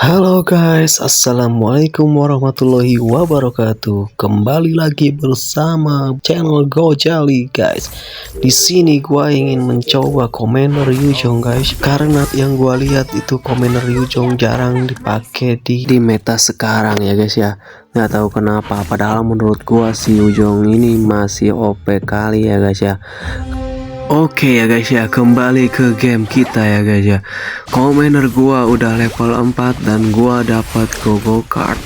Halo guys, assalamualaikum warahmatullahi wabarakatuh. Kembali lagi bersama channel Gojali guys. Di sini gua ingin mencoba Commander Yuzhong guys, karena yang gua lihat itu Commander Yuzhong jarang dipakai di meta sekarang ya guys ya. Nggak tahu kenapa, padahal menurut gua si Yuzhong ini masih OP kali ya guys ya. Oke ya guys ya, kembali ke game kita ya guys ya. Commander gua udah level 4 dan gua dapat Gogo card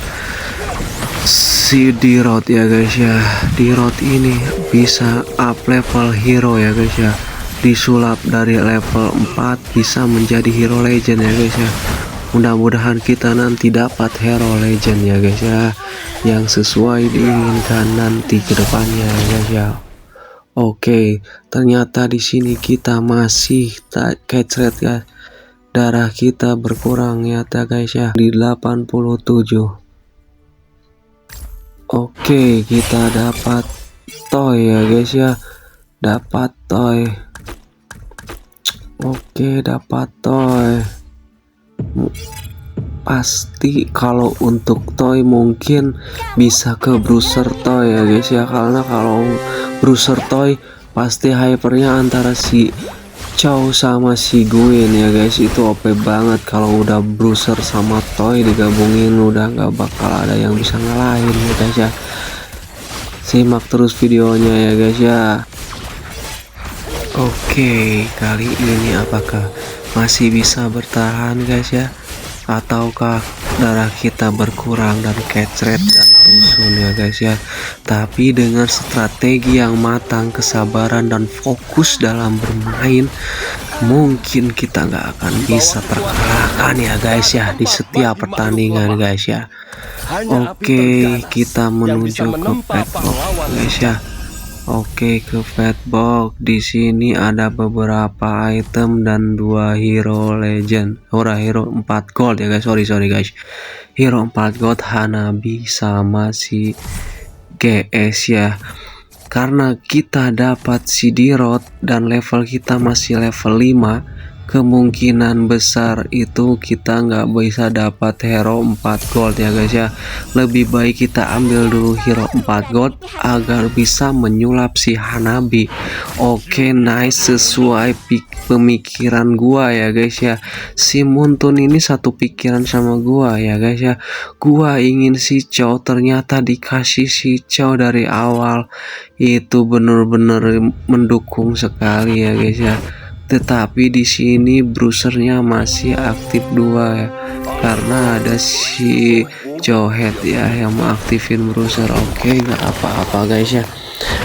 si D-Rod ya guys ya. D-Rod ini bisa up level hero ya guys ya. Disulap dari level 4 bisa menjadi hero legend ya guys ya. Mudah-mudahan kita nanti dapat hero legend ya guys ya, yang sesuai diinginkan nanti ke depannya ya guys ya. Oke, ternyata di sini kita masih tak catch rate guys. Darah kita berkurang ya guys ya, di 87. Oke, kita dapat toy ya guys ya. Dapat toy. Oke, dapat toy. Pasti kalau untuk toy mungkin bisa ke bruiser toy ya guys ya, karena kalau bruiser toy pasti hypernya antara si Chow sama si Gwen ya guys. Itu OP banget kalau udah bruiser sama toy digabungin, udah nggak bakal ada yang bisa ngalahin ya guys ya. Simak terus videonya ya guys ya. Oke, kali ini apakah masih bisa bertahan guys ya, ataukah darah kita berkurang dan catch rate dan tusun ya guys ya. Tapi dengan strategi yang matang, kesabaran dan fokus dalam bermain, mungkin kita nggak akan bisa terkalahkan ya guys ya di setiap pertandingan guys ya. Oke, kita menuju ke padlock guys ya. Oke, ke fatbox. Di sini ada beberapa item dan 2 hero legend. Hero 4 gold ya guys. Sorry guys. Hero 4 gold Hanabi sama si GS ya. Karena kita dapat si D-Rod dan level kita masih level 5, kemungkinan besar itu kita nggak bisa dapat hero 4 gold ya guys ya. Lebih baik kita ambil dulu hero 4 gold agar bisa menyulap si Hanabi. Oke, nice, sesuai pemikiran gua ya guys ya. Si Muntun ini satu pikiran sama gua ya guys ya. Gua ingin si Chow, ternyata dikasih si Chow dari awal. Itu bener-bener mendukung sekali ya guys ya. Tetapi di sini bruisernya masih aktif 2 ya, karena ada si Johead ya yang mengaktifin bruiser. Oke, nggak apa-apa guys ya.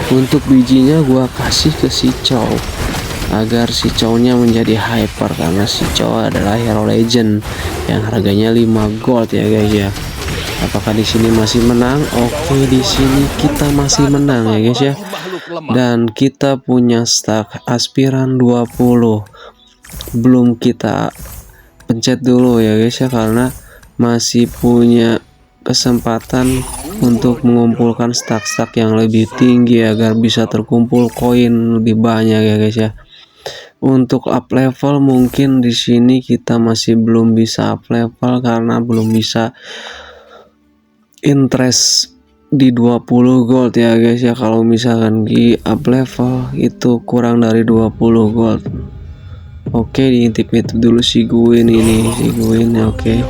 Untuk bijinya gua kasih ke si Chow agar si Chow-nya menjadi hyper, karena si Chow adalah hero legend yang harganya 5 gold ya guys ya. Apakah di sini masih menang? Oke, di sini kita masih menang ya guys ya. Dan kita punya stack aspiran 20. Belum kita pencet dulu ya guys ya, karena masih punya kesempatan untuk mengumpulkan stack yang lebih tinggi agar bisa terkumpul koin lebih banyak ya guys ya. Untuk up level mungkin di sini kita masih belum bisa up level karena belum bisa interest di 20 gold ya guys ya. Kalau misalkan di up level itu kurang dari 20 gold. Oke, diintip-intip dulu si Gwen ini, si Gwen ya. Oke,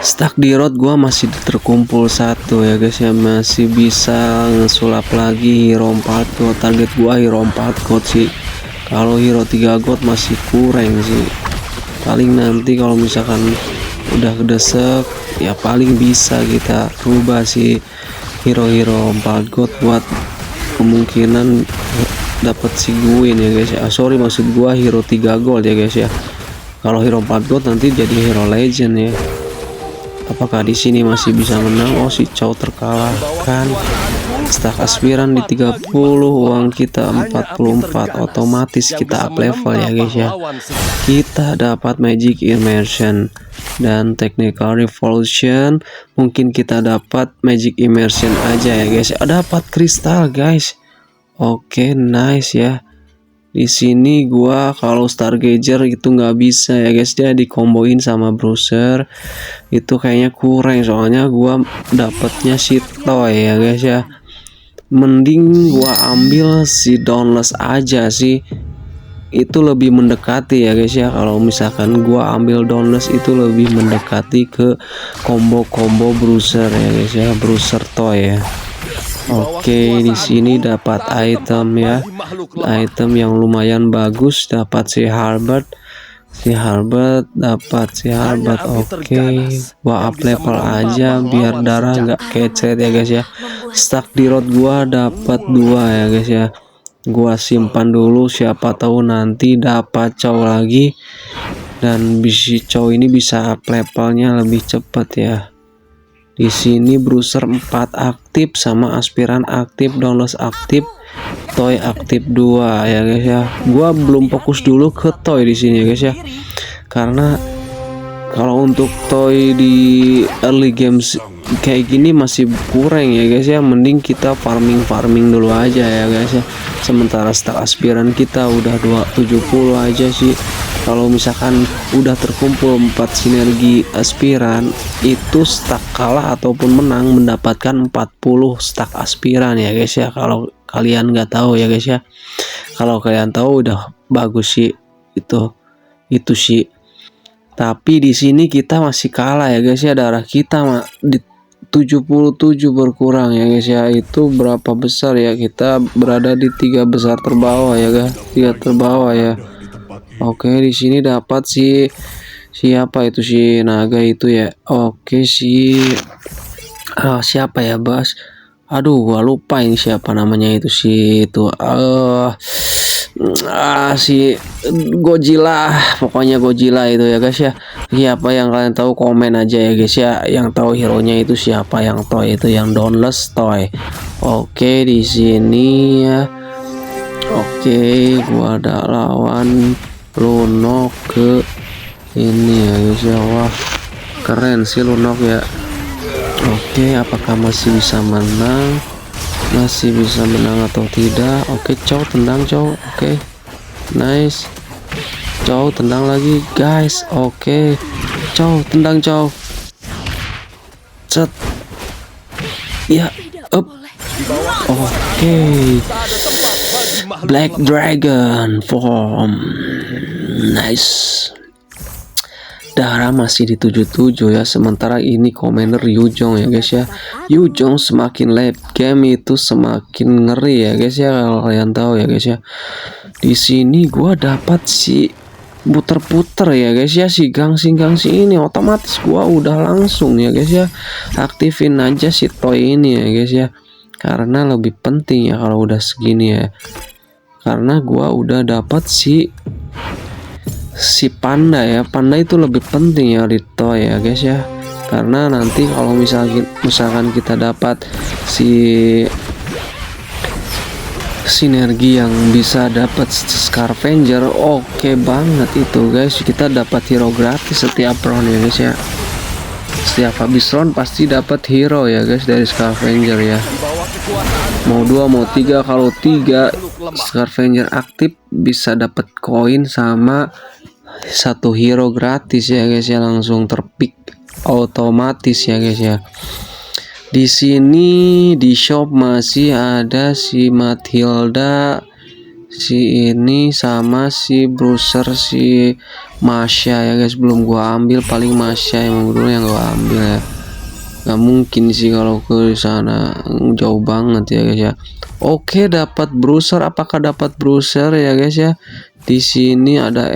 stack D-Rod gua masih terkumpul 1 ya guys ya. Masih bisa ngesulap lagi hero 4 gold. Target gua hero 4 gold sih. Kalau hero 3 gold masih kurang sih. Paling nanti kalau misalkan udah kedesek ya paling bisa kita rubah si hero 4 gold buat kemungkinan dapat si Gwen ya guys ya. Sorry, maksud gua hero 3 gold ya guys ya. Kalau hero 4 gold nanti jadi hero legend ya. Apakah di sini masih bisa menang? Oh, si Chow terkalahkan. Stack aspiran di 30, uang kita 44, otomatis kita up level ya guys ya. Kita dapat magic immersion dan technical revolution. Mungkin kita dapat magic immersion aja ya guys. Dapat kristal guys. Oke, nice ya. Di sini gua kalau Stargazer itu nggak bisa ya guys ya, dikomboin sama Bruiser itu kayaknya kurang, soalnya gua dapatnya si Toy ya guys ya. Mending gua ambil si Dauntless aja sih, itu lebih mendekati ya guys ya. Kalau misalkan gua ambil Dauntless itu lebih mendekati ke combo-combo Bruiser ya guys ya, Bruiser Toy ya. Oke, di sini dapat item ya, item yang lumayan bagus, dapat si Harbert, dapat si Harbert. Oke, gua up level aja biar darah nggak kecet ya guys ya. Stack di road gua dapat 2 ya guys ya. Gua simpan dulu, siapa tahu nanti dapat cow lagi, dan bisi cow ini bisa up levelnya lebih cepat ya. Di sini Bruiser 4 aktif, sama aspiran aktif, Dauntless aktif, Toy aktif 2 ya guys ya. Gua belum fokus dulu ke Toy di sini ya guys ya. Karena kalau untuk Toy di early games kayak gini masih kurang ya guys ya. Mending kita farming dulu aja ya guys ya. Sementara stack aspiran kita udah 270 aja sih. Kalau misalkan udah terkumpul 4 sinergi aspiran, itu stack kalah ataupun menang mendapatkan 40 stack aspiran ya guys ya. Kalau kalian nggak tahu ya guys ya, kalau kalian tahu udah bagus sih itu sih. Tapi di sini kita masih kalah ya guys ya, darah kita di 77 berkurang ya guys ya. Itu berapa besar ya, kita berada di 3 besar terbawah ya guys, 3 terbawah ya. Oke, di sini dapat siapa itu si naga itu ya. Oke, siapa ya bos, aduh gua lupa ini siapa namanya itu si Godzilla, pokoknya Godzilla itu ya guys ya. Siapa yang kalian tahu komen aja ya guys ya, yang tahu hero nya itu siapa, yang Toy itu yang Dauntless Toy. Oke, di sini ya. Oke, gua ada lawan Lunok ke ini ya guys ya. Wah, keren sih Lunok ya. Oke, apakah masih bisa menang? Masih bisa menang atau tidak? Oke, cow tendang cow. Oke, nice. Cow tendang lagi guys. Oke, cow tendang cow. Set. Ya, up. Oke. Black Dragon form. Nice. Darah masih di 77 ya. Sementara ini Commander Yujong ya guys ya. Yujong semakin late game itu semakin ngeri ya guys ya, kalau kalian tahu ya guys ya. Di sini gua dapat si puter-puter ya guys ya, si gang si ini, otomatis gua udah langsung ya guys ya aktifin aja si Toy ini ya guys ya. Karena lebih penting ya kalau udah segini ya. Karena gua udah dapat si panda ya. Panda itu lebih penting ya di Toy ya guys ya. Karena nanti kalau misalkan kita dapat sinergi yang bisa dapat Scavenger, oke banget itu guys. Kita dapat hero gratis setiap round ya guys ya. Setiap habis round pasti dapat hero ya guys dari Scavenger ya. Mau 2 mau 3, kalau 3 Scavenger aktif bisa dapat koin sama 1 hero gratis ya guys ya, langsung terpick otomatis ya guys ya. Di sini di shop masih ada si Matilda, si ini sama si Bruiser, si Masha ya guys. Belum gua ambil, paling Masha yang dulu yang gua ambil ya. Gak mungkin sih kalau ke sana, jauh banget ya guys ya. Oke, dapat Bruiser. Apakah dapat Bruiser ya guys ya? Di sini ada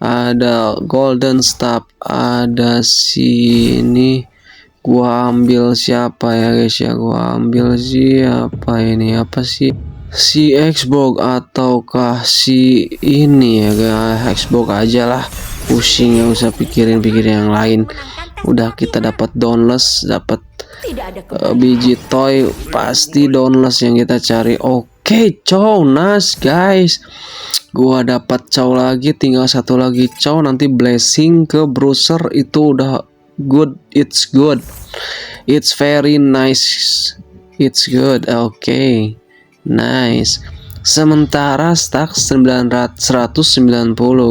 ada Golden Staff, ada ini. Gua ambil siapa ya guys ya? Gua ambil siapa ini? Apa sih? Si Xbox ataukah si ini ya guys? Xbox aja lah. Pusing, nggak usah pikirin yang lain. Udah kita dapat Dauntless, dapat biji Toy, pasti Dauntless yang kita cari. Oke, cow, nice guys. Gua dapat cow lagi, tinggal 1 lagi cow. Nanti blessing ke Bruiser itu udah good. It's good. It's very nice. It's good. Oke, nice. Sementara stack 190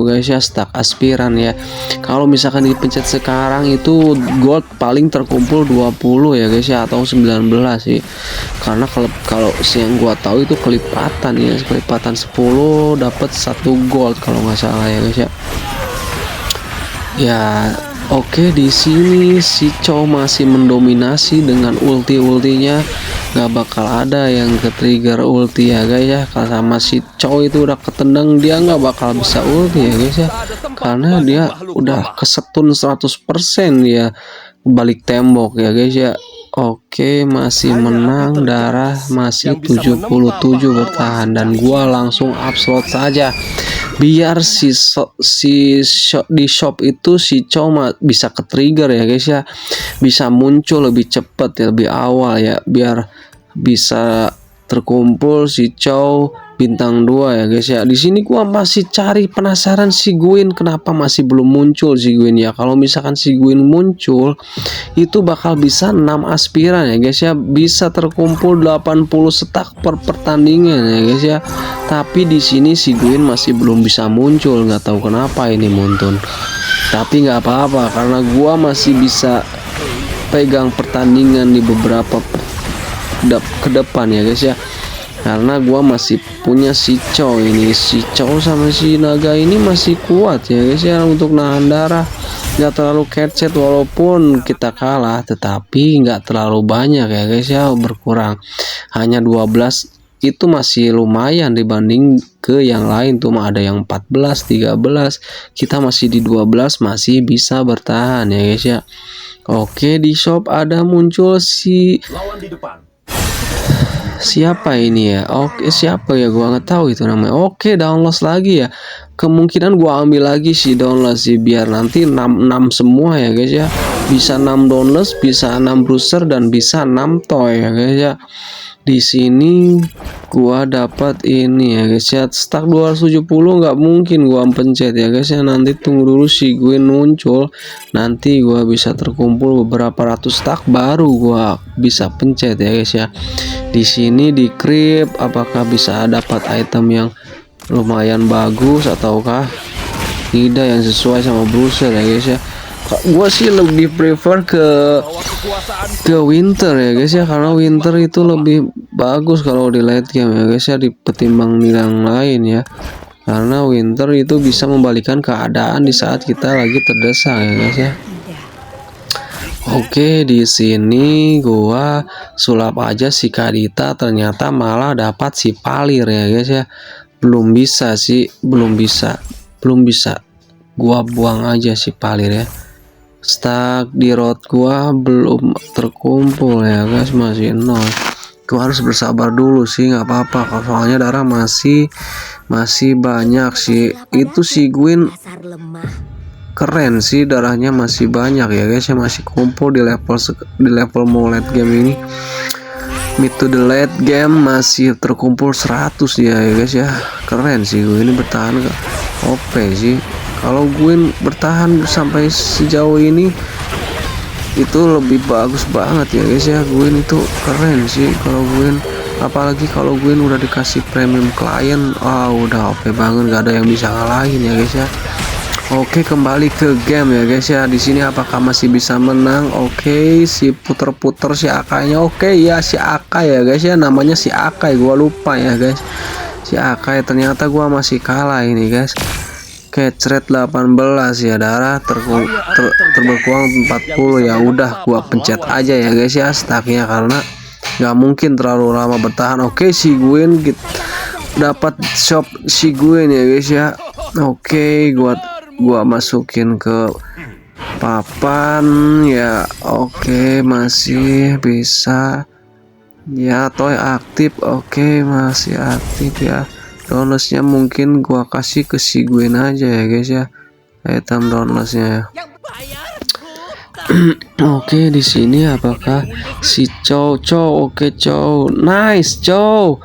guys ya, stack aspiran ya. Kalau misalkan dipencet sekarang itu gold paling terkumpul 20 ya guys ya, atau 19 sih. Karena kalau yang gua tahu itu kelipatan ya, kelipatan 10 dapat 1 gold kalau nggak salah ya guys ya. Ya, oke, di sini si Chow masih mendominasi dengan ultinya. Nggak bakal ada yang ke trigger ulti ya guys ya, sama si Chow itu udah ketendang, dia nggak bakal bisa ulti ya guys ya, karena dia udah kesetun 100% ya, balik tembok ya guys ya. Oke, masih menang, darah masih 77 bertahan, dan gua langsung upload saja biar di shop itu si Chow bisa ke trigger ya guys ya, bisa muncul lebih cepat ya, lebih awal ya, biar bisa terkumpul si Chow bintang 2 ya guys ya. Di sini gua masih cari, penasaran si Gwyn kenapa masih belum muncul si Gwyn ya. Kalau misalkan si Gwyn muncul itu bakal bisa 6 aspiran ya guys ya, bisa terkumpul 80 stack per pertandingan ya guys ya. Tapi di sini si Gwyn masih belum bisa muncul, nggak tahu kenapa ini Muntun. Tapi nggak apa-apa karena gua masih bisa pegang pertandingan di beberapa ke depan ya guys ya, karena gua masih punya si Chow ini. Si Chow sama si naga ini masih kuat ya guys ya untuk nahan darah, nggak terlalu kecet walaupun kita kalah, tetapi nggak terlalu banyak ya guys ya, berkurang hanya 12. Itu masih lumayan dibanding ke yang lain tuh, ada yang 14 13, kita masih di 12, masih bisa bertahan ya guys ya. Oke, di shop ada muncul si lawan di depan. Siapa ini ya? Oke, siapa ya, gua nggak tahu itu namanya. Oke, download lagi ya, kemungkinan gua ambil lagi sih download sih, biar nanti 6 semua ya guys ya, bisa 6 download, bisa 6 bruiser, dan bisa 6 toy ya guys ya. Di sini gua dapat ini ya guys ya, stack 270 nggak mungkin gua pencet ya guys ya, nanti tunggu dulu si Gwyn muncul, nanti gua bisa terkumpul beberapa ratus stack baru gua bisa pencet ya guys ya. Di sini di creep, apakah bisa dapat item yang lumayan bagus ataukah tidak yang sesuai sama bruiser ya guys ya. Gua sih lebih prefer ke winter ya guys ya, karena winter itu lebih bagus kalau di late game ya guys ya, ketimbang yang lain ya, karena winter itu bisa membalikan keadaan di saat kita lagi terdesak ya guys ya. Oke, di sini gua sulap aja si Kadita, ternyata malah dapat si Palir ya guys ya. Belum bisa sih, belum bisa. Gua buang aja si Palir ya. Stack di road gua belum terkumpul ya guys, masih 0. Gua harus bersabar dulu sih, nggak apa-apa, soalnya darah masih banyak sih. Itu si Gwyn keren sih, darahnya masih banyak ya guys ya, masih kumpul di level mau late game ini. Mid to the late game masih terkumpul 100 ya guys ya, keren sih gue ini bertahan ke OP sih. Kalau gue bertahan sampai sejauh ini itu lebih bagus banget ya guys ya, gue itu keren sih kalau gue, apalagi kalau gue udah dikasih premium client, udah OP banget, gak ada yang bisa ngalahin ya guys ya. Oke, kembali ke game ya guys ya. Di sini apakah masih bisa menang? Oke, si puter-puter si Akai-nya. Oke ya, si Akai ya guys ya, namanya si Akai, gua lupa ya guys. Si Akai, ternyata gua masih kalah ini guys. Kecret 18 ya, darah terberkurang 40 ya. Udah gua pencet aja ya guys ya stacknya, karena nggak mungkin terlalu lama bertahan. Oke, si Gwyn dapat shop si Gwyn ya guys ya. Oke, gua masukin ke papan ya. Oke, masih bisa ya, toy aktif. Oke, masih aktif ya. Downloadsnya mungkin gua kasih ke si Gwyn aja ya guys ya, item downloadsnya. Oke, di sini apakah si Chow? Oke, Chow, nice Chow,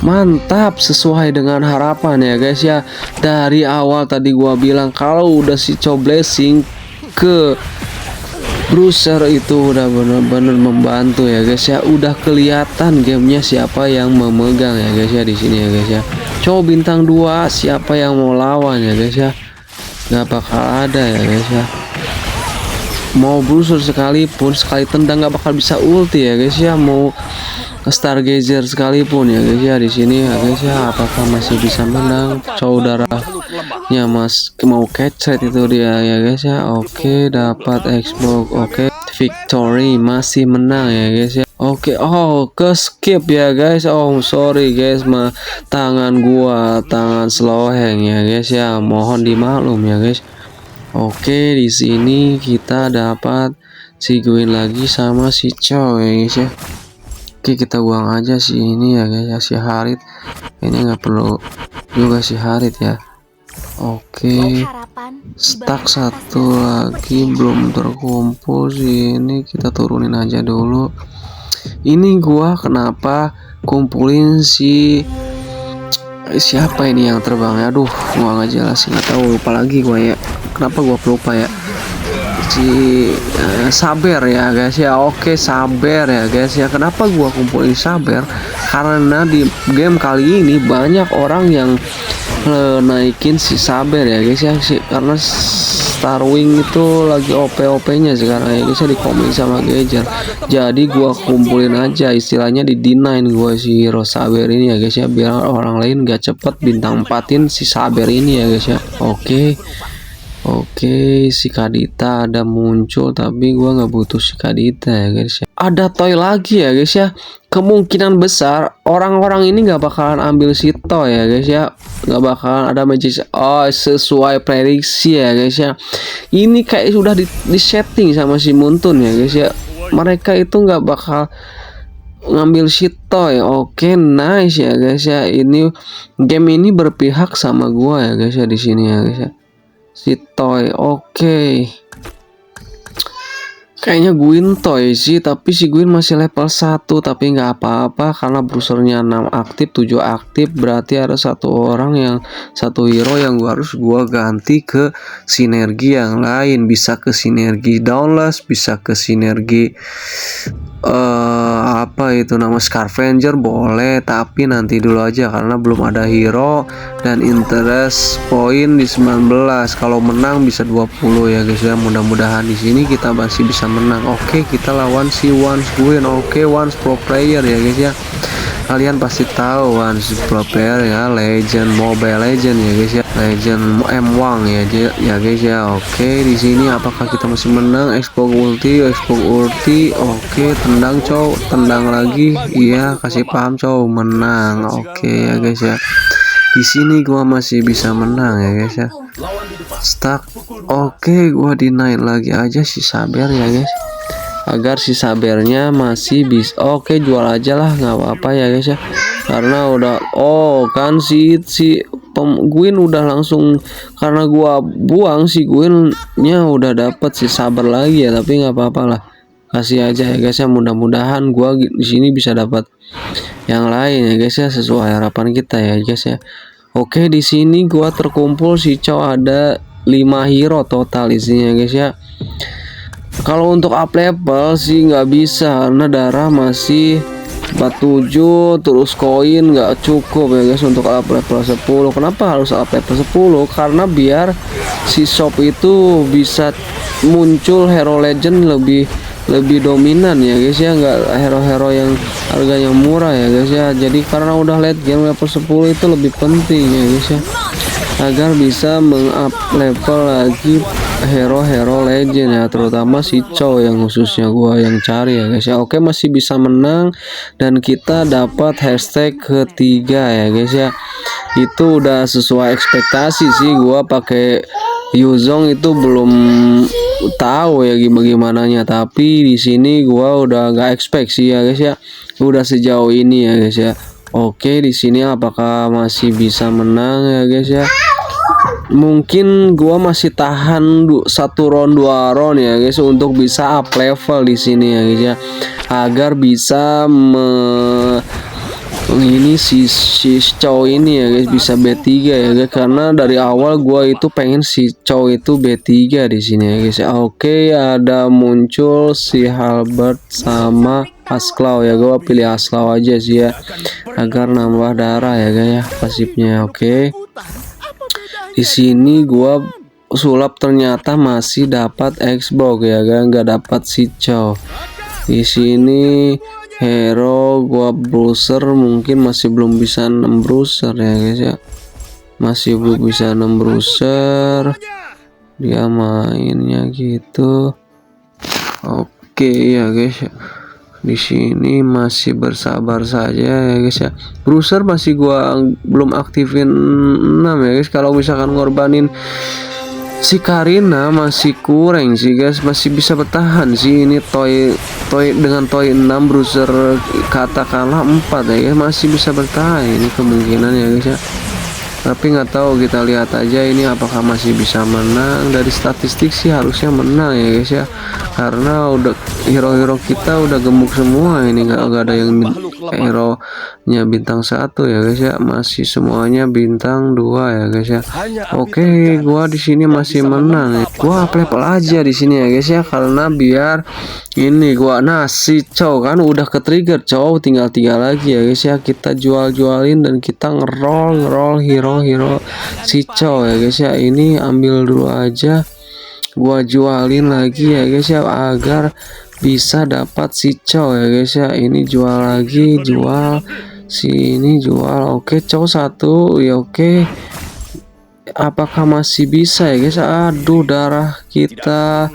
mantap, sesuai dengan harapan ya guys ya. Dari awal tadi gua bilang kalau udah si Chow blessing ke Bruiser itu udah bener-bener membantu ya guys ya. Udah kelihatan gamenya siapa yang memegang ya guys ya di sini ya guys ya. Coba bintang 2 siapa yang mau lawan ya guys ya. Nggak bakal ada ya guys ya. Mau Bruiser sekalipun sekali tendang nggak bakal bisa ulti ya guys ya. Mau Stargazer sekalipun ya guys ya di sini ya guys ya. Apakah masih bisa menang? Saudaranya mas mau catch itu dia ya guys ya. Oke, dapat Xbox. Oke, victory, masih menang ya guys ya. Oke, oh ke skip ya guys. Oh sorry guys, tangan slow hang ya guys ya. Mohon dimaklum ya guys. Oke, di sini kita dapat si Gwen lagi sama si Chow ya guys ya. Oke, kita buang aja si ini ya guys ya, si Harit. Ini nggak perlu juga si Harit ya. Oke, stuck satu lagi belum terkumpul sih, ini kita turunin aja dulu. Ini gua kenapa kumpulin si siapa ini yang terbang ya? Aduh, gua nggak jelas, nggak tahu, lupa lagi gua ya. Kenapa gua pelupa ya? Si Saber ya guys ya. Oke, Saber ya guys ya. Kenapa gua kumpulin Saber? Karena di game kali ini banyak orang yang naikin si Saber ya guys ya. Karena Starwing itu lagi OP-OP-nya sekarang ya guys ya, di komen sama Gager. Jadi gua kumpulin aja, istilahnya di D9 gua si hero Saber ini ya guys ya, biar orang lain gak cepet bintang 4-in si Saber ini ya guys ya. Oke, si Kadita ada muncul, tapi gua nggak butuh si Kadita ya guys ya. Ada Toy lagi ya guys ya. Kemungkinan besar orang-orang ini nggak bakalan ambil si Toy ya guys ya. Nggak bakalan ada Magic. Oh, sesuai prediksi ya guys ya. Ini kayak sudah di setting sama si Muntun ya guys ya. Mereka itu nggak bakal ngambil si Toy. Oke, nice ya guys ya. Ini game ini berpihak sama gua ya guys ya di sini ya guys ya. Si Toy, oke. Kayaknya Gwyn Toy sih, tapi si Gwyn masih level 1, tapi nggak apa-apa karena bruisernya 6 aktif, 7 aktif, berarti ada satu hero yang harus gua ganti ke sinergi yang lain. Bisa ke sinergi Dauntless, bisa ke sinergi apa itu nama Scavenger boleh, tapi nanti dulu aja karena belum ada hero dan interest point di 19. Kalau menang bisa 20 ya guys ya. Mudah-mudahan di sini kita masih bisa menang. Oke, kita lawan si Once Gwyn. Oke, Once pro player ya guys ya. Kalian pasti tahu Once pro player ya, legend Mobile Legend ya guys ya, legend M1 ya guys ya. Oke, di sini apakah kita masih menang? Xbox ulti. Oke, tendang cow, tendang lagi. Iya, kasih paham cow, menang. Oke ya guys ya. Di sini gua masih bisa menang ya guys ya. Stuck. Oke, gua dinaik lagi aja si Saber ya guys, agar si Sabernya masih bisa. Oke, jual aja lah, nggak apa-apa ya guys ya, karena udah kan si Gwyn udah langsung, karena gua buang si Gwynnya udah dapet si Saber lagi ya, tapi nggak apa-apa lah, kasih aja ya guys ya. Mudah-mudahan gua di sini bisa dapat yang lain ya guys ya, sesuai harapan kita ya guys ya. Oke, di sini gua terkumpul si Chow, ada 5 hero total isinya guys ya. Kalau untuk up level sih nggak bisa karena darah masih 47, terus koin nggak cukup ya guys untuk up level 10. Kenapa harus up level 10? Karena biar si shop itu bisa muncul hero legend lebih dominan ya guys ya, nggak hero-hero yang harganya murah ya guys ya. Jadi karena udah late game level 10 itu lebih penting ya guys ya, agar bisa meng-up level lagi hero-hero legend ya, terutama si Chow yang khususnya gua yang cari ya guys ya. Oke, masih bisa menang dan kita dapat hashtag ketiga ya guys ya. Itu udah sesuai ekspektasi sih, gua pakai Yuzong itu belum tahu ya gimana nya, tapi di sini gua udah nggak expect sih ya guys ya, udah sejauh ini ya guys ya. Oke, di sini apakah masih bisa menang ya guys ya? Mungkin gua masih tahan 1 round 2 round ya guys untuk bisa up level di sini ya guys ya, agar bisa ini si Chow ini ya guys bisa B3 ya guys, karena dari awal gua itu pengen si Chow itu B3 di sini ya guys. Oke, ada muncul si Halberd sama Asklaw ya, gua pilih Asklaw aja sih ya agar nambah darah ya guys ya pasifnya. Oke, di sini gua sulap ternyata masih dapat Xbox ya guys, nggak dapat si Chow. Di sini hero gua browser mungkin masih belum bisa 6 browser ya guys ya, masih belum bisa 6 browser dia mainnya gitu. Oke ya guys ya, di sini masih bersabar saja ya guys ya, browser masih gua belum aktifin 6 ya guys. Kalau misalkan ngorbanin si Karina masih kurang sih guys, masih bisa bertahan sih ini toy dengan toy 6 browser katakanlah 4 ya guys, masih bisa bertahan ini kemungkinan ya guys ya. Tapi nggak tahu, kita lihat aja ini apakah masih bisa menang. Dari statistik sih harusnya menang ya guys ya, karena udah hero-hero kita udah gemuk semua ini, nggak ada yang hero nya bintang 1 ya guys ya, masih semuanya bintang 2 ya guys ya. Oke, gua di sini masih menang ya. Gua up level aja di sini ya guys ya, karena biar ini gua si Chow kan udah ke trigger Chow, tinggal 3 lagi ya guys ya, kita jualin dan kita ngerol hero si Chow ya guys ya. Ini ambil dulu aja, gua jualin lagi ya guys ya agar bisa dapat si Chow ya guys ya. Ini jual lagi, jual sini jual. Oke, Chow 1 ya. Oke, apakah masih bisa ya guys? Aduh, darah kita,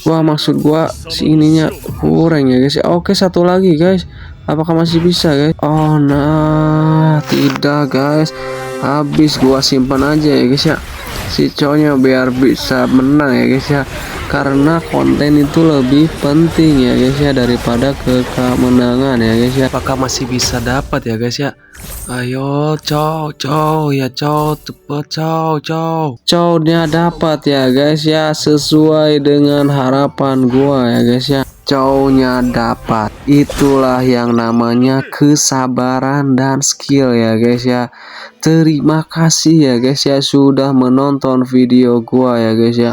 wah maksud gua si ininya kurang ya guys ya. Oke, satu lagi guys, apakah masih bisa guys? Oh nah, tidak guys, habis. Gua simpan aja ya guys ya si Chow-nya biar bisa menang ya guys ya, karena konten itu lebih penting ya guys ya daripada kemenangan ya guys ya. Apakah masih bisa dapat ya guys ya? Ayo Chow ya, Chow cepet Chow-nya dapat ya guys ya, sesuai dengan harapan gua ya guys ya. Chow-nya dapat, itulah yang namanya kesabaran dan skill ya guys ya. Terima kasih ya guys ya sudah menonton video gua ya guys ya.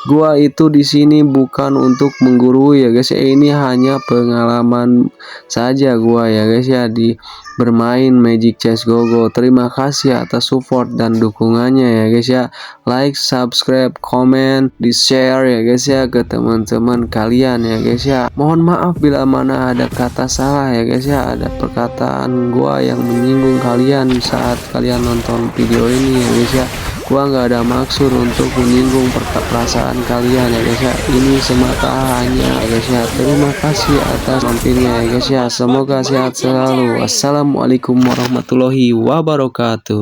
Gua itu di sini bukan untuk menggurui ya guys ya, ini hanya pengalaman saja gua ya guys ya di bermain Magic Chess Go Go. Terima kasih atas support dan dukungannya ya guys ya. Like, subscribe, komen, di share ya guys ya ke teman-teman kalian ya guys ya. Mohon maaf bila mana ada kata salah ya guys ya, ada perkataan gua yang menyinggung kalian saat kalian nonton video ini ya guys ya. Gua nggak ada maksud untuk menyinggung perasaan kalian ya guys ya, ini semata hanya ya guys ya. Terima kasih atas nontonnya ya guys ya, semoga sehat selalu. Wassalamualaikum warahmatullahi wabarakatuh.